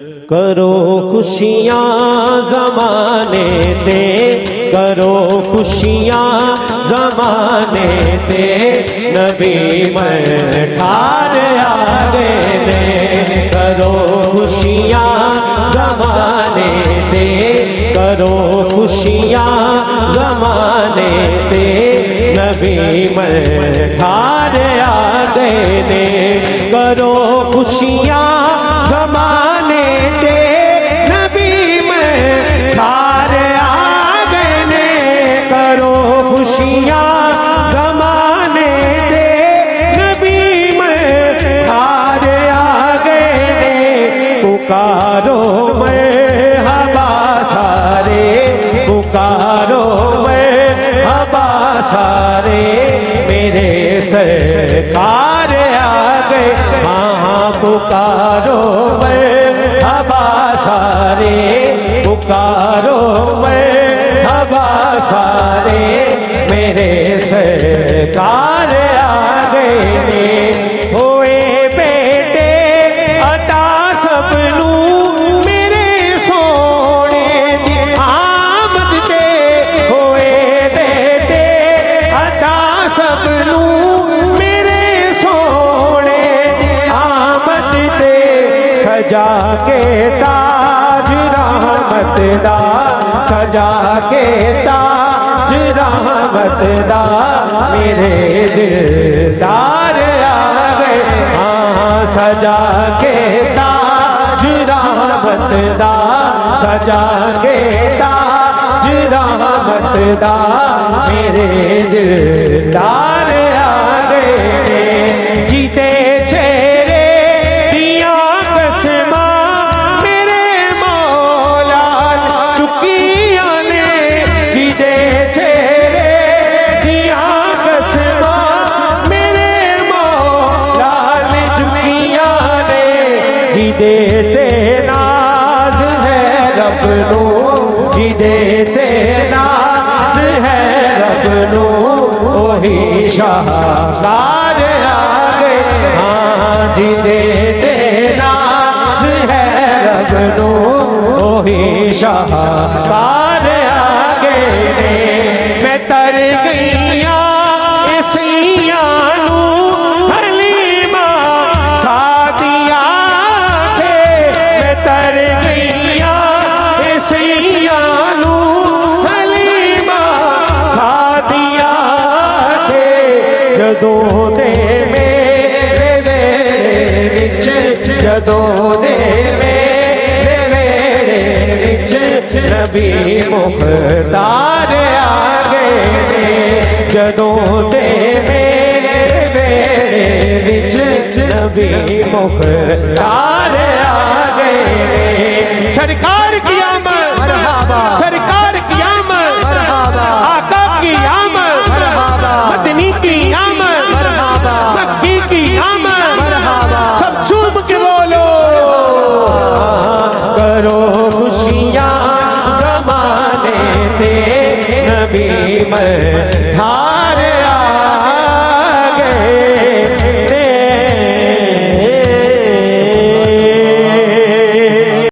करो खुशियाँ ज़माने दे, करो खुशियाँ ज़माने दे, नबी मैं ठार आगे ने। करो खुशियाँ ज़माने दे, करो खुशियाँ ज़माने दे, नबी मैं ठार आगे ने। करो खुशियाँ ज़माने दे, नबी में ठार आगे ने। करो खुशियाँ ज़माने दे, नबी में ठार आगे ने। पुकारो मरहबा सारे, पुकारो मरहबा सारे, मेरे सरकार आ गए। हाँ पुकारो मरहबा सारे, पुकारो मरहबा सारे, मेरे सरकार आ गए ने। होए बेटे अता सबनू, मेरे सोने दी आमद ते। होए बेटे अता सबनू, मेरे सोने दी आमद ते। सजा के ताज रहमत दा, सजा के ताज रहमत दा, मेरे दिलदार आ गए। हाँ सजा के ताज रहमत दा, सजा के ताज रहमत दा, मेरे दिलदार आ गए। जीते चेहरे दिया कसमा, मेरे मौला चुकिया ने। जीते चेहरे दिया कसमा, मेरे मौला ने चुकिया ने। जी देते नाज है रब नू, जी देते नाज है रब नू, ओही शाहकार आ गए। हाँ जी देते नाज है रब नू, ओही शाहकार आ गए। मैं तर गईया इसिया नू, हलीमा सादिया थे। मैं तर गईया इसिया नू, हलीमा सादिया थे। जदों दे मेरे वेले विच, जदों दे मेरे वेले विच, नबी मुख्तार आ गए ने। जदों दे मेरे वेले विच, नबी मुख्तार आ गए ने। सरकार की आमद मरहबा, सरकार की आमद मरहबा, आका की आमद मरहबा, मदनी की आमद मरहबा, मक्की की आमद मरहबा। सब झूम के बोलो। करो खुशियाँ ज़माने दे, नबी में ठार